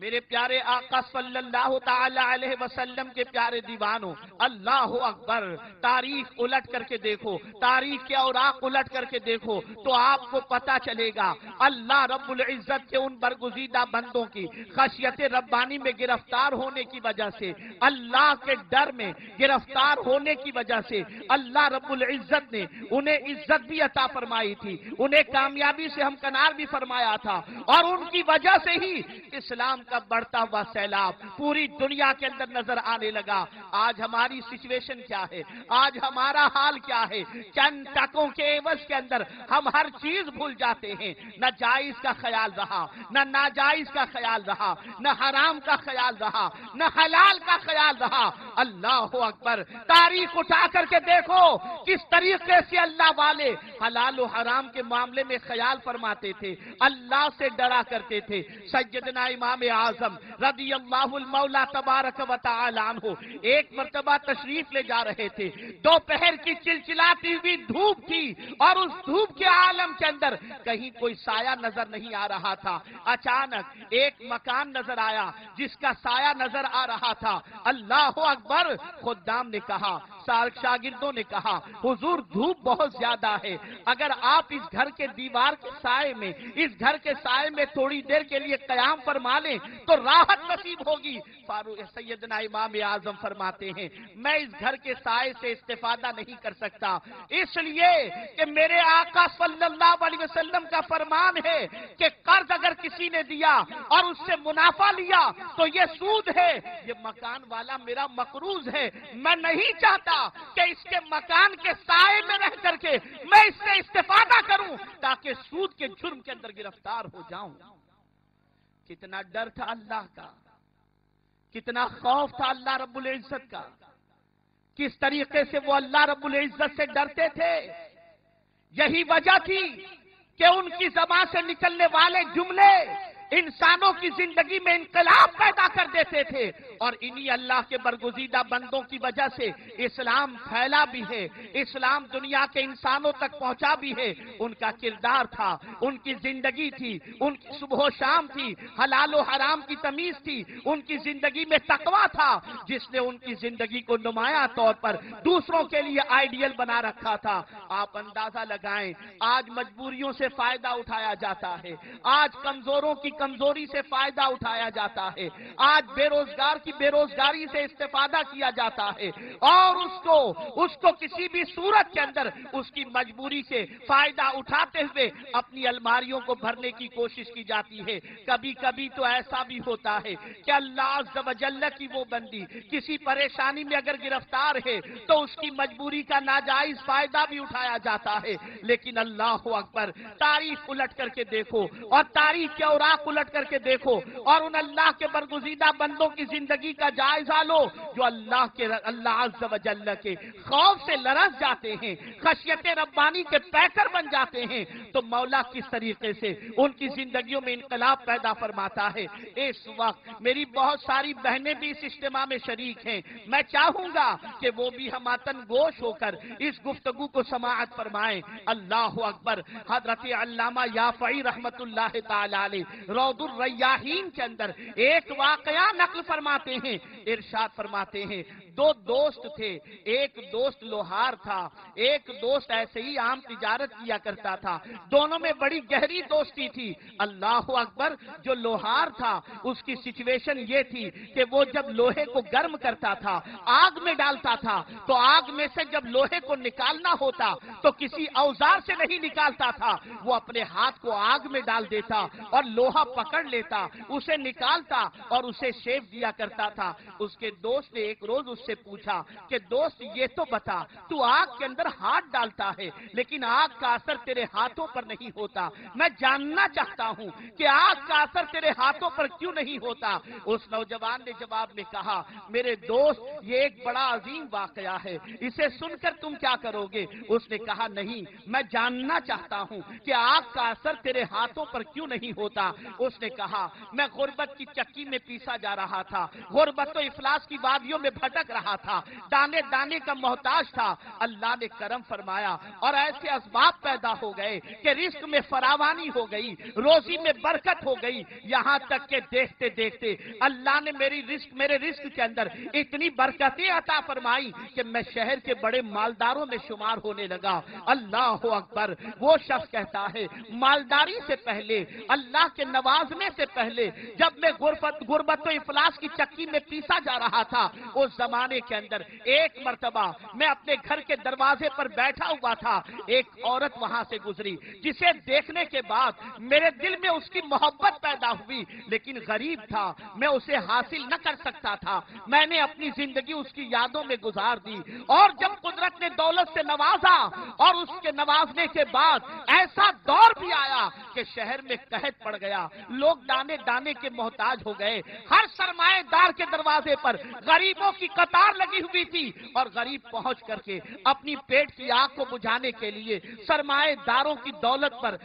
میرے پیارے آقا صلی اللہ تعالی علیہ وسلم کے پیارے دیوانوں، اللہ اکبر، تاریخ الٹ کر کے دیکھو، تاریخ کے اوراق الٹ کر کے دیکھو تو آپ کو پتا چلے گا اللہ رب العزت کے ان برگزیدہ بندوں کی خشیت ربانی میں گرفتار ہونے کی وجہ سے، اللہ کے ڈر میں گرفتار ہونے کی وجہ سے اللہ رب العزت نے انہیں عزت بھی عطا فرمائی تھی، انہیں کامیابی سے ہمکنار بھی فرمایا تھا، اور ان کی وجہ سے ہی اسلام کا بڑھتا ہوا سیلاب پوری دنیا کے اندر نظر آنے لگا۔ آج ہماری سچویشن کیا ہے؟ آج ہمارا حال کیا ہے؟ چند ٹکوں کے عوض کے اندر ہم ہر چیز بھول جاتے ہیں، نہ جائز کا خیال رہا، نہ ناجائز کا خیال رہا، نہ حرام کا خیال رہا، نہ حلال کا خیال رہا۔ اللہ اکبر، تاریخ اٹھا کر کے دیکھو کس طریقے سے اللہ والے حلال و حرام کے معاملے میں خیال فرماتے تھے، اللہ سے ڈرا کرتے تھے۔ سیدنا امام اعظم رضی اللہ المولا تبارک و تعالی عنہ ایک مرتبہ تشریف لے جا رہے تھے، دوپہر کی چلچلاتی ہوئی دھوپ تھی، اور اس دھوپ کے عالم کے اندر کہیں کوئی سایہ نظر نہیں آ رہا تھا۔ اچانک ایک مکان نظر آیا جس کا سایہ نظر آ رہا تھا۔ اللہ اکبر، خدام نے کہا، شاگردوں نے کہا، حضور دھوپ بہت زیادہ ہے، اگر آپ اس گھر کے دیوار کے سائے میں، اس گھر کے سائے میں تھوڑی دیر کے لیے قیام فرما لیں تو راحت نصیب ہوگی۔ فاروق سیدنا امام اعظم فرماتے ہیں، میں اس گھر کے سائے سے استفادہ نہیں کر سکتا، اس لیے کہ میرے آقا صلی اللہ علیہ وسلم کا فرمان ہے کہ قرض اگر کسی نے دیا اور اس سے منافع لیا تو یہ سود ہے، یہ مکان والا میرا مقروض ہے، میں نہیں چاہتا کہ اس کے مکان کے سائے میں رہ کر کے میں اس سے استفادہ کروں تاکہ سود کے جرم کے اندر گرفتار ہو جاؤں۔ کتنا ڈر تھا اللہ کا، کتنا خوف تھا اللہ رب العزت کا، کس طریقے سے وہ اللہ رب العزت سے ڈرتے تھے۔ یہی وجہ تھی کہ ان کی زبان سے نکلنے والے جملے انسانوں کی زندگی میں انقلاب پیدا کر دیتے تھے، اور انہی اللہ کے برگزیدہ بندوں کی وجہ سے اسلام پھیلا بھی ہے، اسلام دنیا کے انسانوں تک پہنچا بھی ہے۔ ان کا کردار تھا، ان کی زندگی تھی، ان کی صبح و شام تھی، حلال و حرام کی تمیز تھی، ان کی زندگی میں تقویٰ تھا، جس نے ان کی زندگی کو نمایاں طور پر دوسروں کے لیے آئیڈیل بنا رکھا تھا۔ آپ اندازہ لگائیں، آج مجبوریوں سے فائدہ اٹھایا جاتا ہے، آج کمزوروں کی کمزوری سے فائدہ اٹھایا جاتا ہے، آج بے روزگار کی بے روزگاری سے استفادہ کیا جاتا ہے، اور اس کو کسی بھی صورت کے اندر اس کی مجبوری سے فائدہ اٹھاتے ہوئے اپنی الماریوں کو بھرنے کی کوشش کی جاتی ہے۔ کبھی کبھی تو ایسا بھی ہوتا ہے کہ اللہ عز و جل کی وہ بندی کسی پریشانی میں اگر گرفتار ہے تو اس کی مجبوری کا ناجائز فائدہ بھی اٹھایا جاتا ہے۔ لیکن اللہ اکبر، تاریخ الٹ کر کے دیکھو اور تاریخ کے اوراق الٹ کر کے دیکھو اور ان اللہ کے برگزیدہ بندوں کی زندگی کا جائزہ لو جو اللہ عز و جل کے خوف سے لرز جاتے ہیں، خشیت ربانی کے پیکر بن جاتے ہیں، تو مولا کس طریقے سے ان کی زندگیوں میں انقلاب پیدا فرماتا ہے۔ اس وقت میری بہت ساری بہنیں بھی اس اجتماع میں شریک ہیں، میں چاہوں گا کہ وہ بھی ہماتن گوش ہو کر اس گفتگو کو سماعت فرمائیں۔ اللہ اکبر، حضرت علامہ یافعی رحمت اللہ تعالی علیہ روض الریاحین کے اندر ایک واقعہ نقل فرماتے ہیں، ارشاد فرماتے ہیں، دو دوست تھے، ایک دوست لوہار تھا، ایک دوست ایسے ہی عام تجارت کیا کرتا تھا، دونوں میں بڑی گہری دوستی تھی۔ اللہ اکبر، جو لوہار تھا اس کی سچویشن یہ تھی کہ وہ جب لوہے کو گرم کرتا تھا، آگ میں ڈالتا تھا، تو آگ میں سے جب لوہے کو نکالنا ہوتا تو کسی اوزار سے نہیں نکالتا تھا، وہ اپنے ہاتھ کو آگ میں ڈال دیتا اور لوہا پکڑ لیتا، اسے نکالتا اور اسے شیپ دیا کرتا تھا۔ اس کے دوست نے ایک روز اس سے پوچھا کہ دوست یہ تو بتا، تو آگ کے اندر ہاتھ ڈالتا ہے لیکن آگ کا اثر تیرے ہاتھوں پر نہیں ہوتا، میں جاننا چاہتا ہوں کہ آگ کا اثر تیرے ہاتھوں پر کیوں نہیں ہوتا؟ اس نوجوان نے جواب میں کہا، میرے دوست یہ ایک بڑا عظیم واقعہ ہے، اسے سن کر تم کیا کرو گے؟ اس نے کہا نہیں، میں جاننا چاہتا ہوں کہ آگ کا اثر تیرے ہاتھوں پر کیوں نہیں ہوتا؟ اس نے کہا، میں غربت کی چکی میں پیسا جا رہا تھا، غربت و افلاس کی وادیوں میں بھٹک رہا تھا، دانے دانے کا محتاج تھا، اللہ نے کرم فرمایا اور ایسے اسباب پیدا ہو گئے کہ رزق میں فراوانی ہو گئی، روزی میں برکت ہو گئی، یہاں تک کہ دیکھتے دیکھتے اللہ نے میرے رزق کے اندر اتنی برکتیں عطا فرمائی کہ میں شہر کے بڑے مالداروں میں شمار ہونے لگا۔ اللہ اکبر۔ وہ شخص کہتا ہے مالداری سے پہلے، اللہ کے نوازنے سے پہلے، جب میں غربت و افلاس کی چکی میں پیسا جا رہا تھا، اس زمانے کے اندر ایک مرتبہ میں اپنے گھر کے دروازے پر بیٹھا ہوا تھا، ایک عورت وہاں سے گزری جسے دیکھنے کے بعد میرے دل میں اس کی محبت پیدا ہوئی، لیکن غریب تھا، میں اسے حاصل نہ کر سکتا تھا، میں نے اپنی زندگی اس کی یادوں میں گزار دی، اور جب قدرت نے دولت سے نوازا اور اس کے نوازنے کے بعد ایسا دور بھی آیا کہ شہر میں قحط پڑ گیا، لوگ دانے دانے کے محتاج ہو گئے، ہر سرمایہ دار کے دروازے پر غریبوں کی قطار لگی ہوئی تھی، اور غریب پہنچ کر کے اپنی پیٹ کی آگ کو بجھانے کے لیے سرمایہ داروں کی دولت پر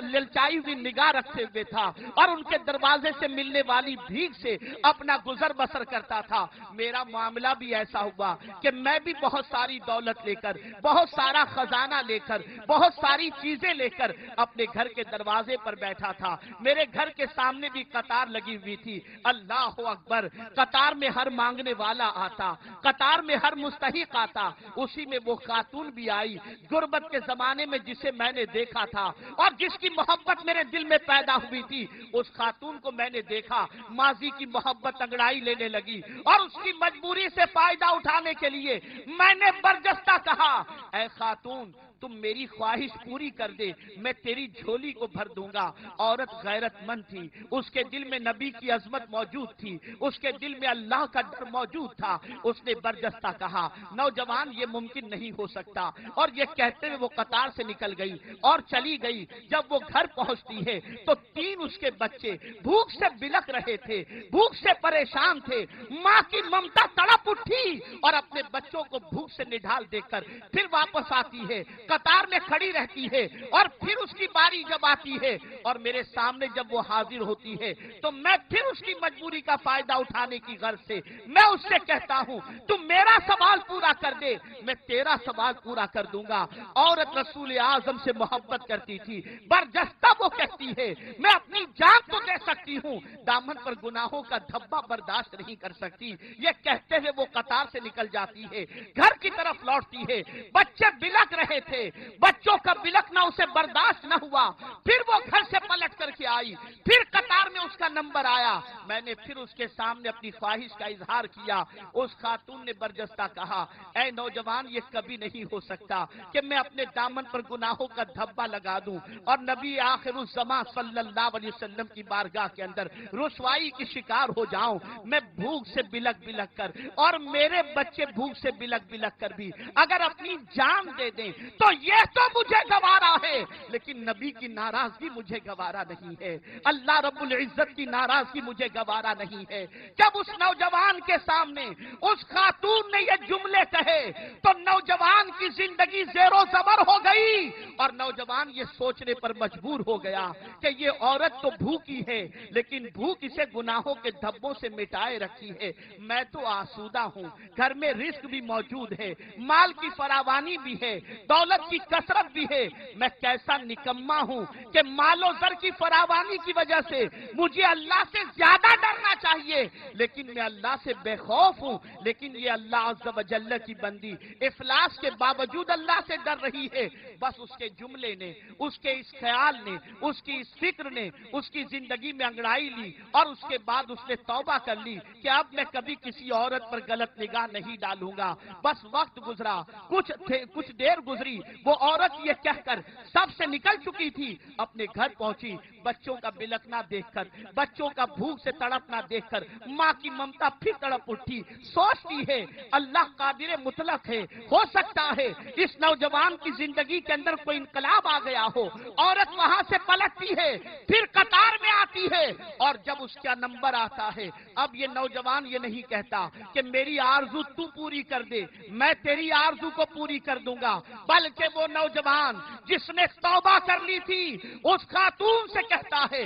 للچائی ہوئی نگاہ رکھتے ہوئے تھا، اور ان کے دروازے سے ملنے والی بھیک سے اپنا گزر بسر کرتا تھا۔ میرا معاملہ بھی ایسا ہوا کہ میں بھی بہت ساری دولت لے کر، بہت سارا خزانہ لے کر، بہت ساری چیزیں لے کر اپنے گھر کے دروازے پر بیٹھا تھا، میرے گھر کے سامنے بھی قطار لگی ہوئی تھی۔ اللہ اکبر۔ قطار میں ہر مانگنے والا آتا، قطار میں ہر مستحق آتا، اسی میں وہ خاتون بھی آئی غربت کے زمانے میں جسے میں نے دیکھا تھا اور جس کی محبت میرے دل میں پیدا ہوئی تھی۔ اس خاتون کو میں نے دیکھا، ماضی کی محبت انگڑائی لینے لگی، اور اس کی مجبوری سے فائدہ اٹھانے کے لیے میں نے برجستہ کہا، اے خاتون تم میری خواہش پوری کر دے، میں تیری جھولی کو بھر دوں گا۔ عورت غیرت مند تھی، اس کے دل میں نبی کی عظمت موجود تھی، اس کے دل میں اللہ کا ڈر موجود تھا۔ اس نے برجستہ کہا، نوجوان یہ ممکن نہیں ہو سکتا، اور یہ کہتے ہوئے وہ قطار سے نکل گئی اور چلی گئی۔ جب وہ گھر پہنچتی ہے تو 3 اس کے بچے بھوک سے بلک رہے تھے، بھوک سے پریشان تھے، ماں کی ممتا تڑپ اٹھی اور اپنے بچوں کو بھوک سے نڈھال دیکھ کر پھر واپس آتی ہے، قطار میں کھڑی رہتی ہے، اور پھر اس کی باری جب آتی ہے اور میرے سامنے جب وہ حاضر ہوتی ہے تو میں پھر اس کی مجبوری کا فائدہ اٹھانے کی غرض سے میں اس سے کہتا ہوں تم میرا سوال پورا کر دے، میں تیرا سوال پورا کر دوں گا۔ عورت رسول اعظم سے محبت کرتی تھی، برجستہ وہ کہتی ہے میں اپنی جان تو دے سکتی ہوں، دامن پر گناہوں کا دھبا برداشت نہیں کر سکتی۔ یہ کہتے ہوئے وہ قطار سے نکل جاتی ہے، گھر کی طرف لوٹتی ہے، بچے بلک رہے تھے، بچوں کا بلکنا اسے برداشت نہ ہوا، پھر وہ گھر سے پلٹ کر کے آئی، پھر قطار میں اس کا نمبر آیا، میں نے پھر اس کے سامنے اپنی خواہش کا اظہار کیا۔ اس خاتون نے برجستہ کہا، اے نوجوان یہ کبھی نہیں ہو سکتا کہ میں اپنے دامن پر گناہوں کا دھبا لگا دوں اور نبی آخر الزمان صلی اللہ علیہ وسلم کی بارگاہ کے اندر رسوائی کی شکار ہو جاؤں۔ میں بھوک سے بلک بلک کر اور میرے بچے بھوک سے بلک بلک کر بھی اگر اپنی جان دے دیں تو یہ تو مجھے گوارا ہے، لیکن نبی کی ناراضگی مجھے گوارا نہیں ہے، اللہ رب العزت کی ناراضگی مجھے گوارا نہیں ہے۔ جب اس نوجوان کے سامنے اس خاتون نے یہ جملے کہے تو نوجوان کی زندگی زیر و زبر ہو گئی، اور نوجوان یہ سوچنے پر مجبور ہو گیا کہ یہ عورت تو بھوکی ہے لیکن بھوک اسے گناہوں کے دھبوں سے مٹائے رکھی ہے، میں تو آسودہ ہوں، گھر میں رزق بھی موجود ہے، مال کی فراوانی بھی ہے، دولت کی کثرت بھی ہے، میں کیسا نکما ہوں کہ مال و زر کی فراوانی کی وجہ سے مجھے اللہ سے زیادہ ڈرنا چاہیے، لیکن میں اللہ سے بے خوف ہوں، لیکن یہ اللہ عز و جل کی بندی افلاس کے باوجود اللہ سے ڈر رہی ہے۔ بس اس کے جملے نے، اس کے اس خیال نے، اس کی اس فکر نے اس کی زندگی میں انگڑائی لی، اور اس کے بعد اس نے توبہ کر لی کہ اب میں کبھی کسی عورت پر غلط نگاہ نہیں ڈالوں گا۔ بس وقت گزرا، کچھ دیر گزری، وہ عورت یہ کہہ کر سب سے نکل چکی تھی، اپنے گھر پہنچی، بچوں کا بلکنا دیکھ کر، بچوں کا بھوک سے تڑپنا دیکھ کر ماں کی ممتا پھر تڑپ اٹھی، سوچتی ہے اللہ قادر مطلق ہے، ہو سکتا ہے اس نوجوان کی زندگی کے اندر کوئی انقلاب آ گیا ہو۔ عورت وہاں سے پلٹتی ہے، پھر قطار میں آتی ہے، اور جب اس کا نمبر آتا ہے اب یہ نوجوان یہ نہیں کہتا کہ میری آرزو تو پوری کر دے، میں تیری آرزو کو پوری کر دوں گا، بلکہ وہ نوجوان جس نے توبہ کر لی تھی اس خاتون سے کہتا ہے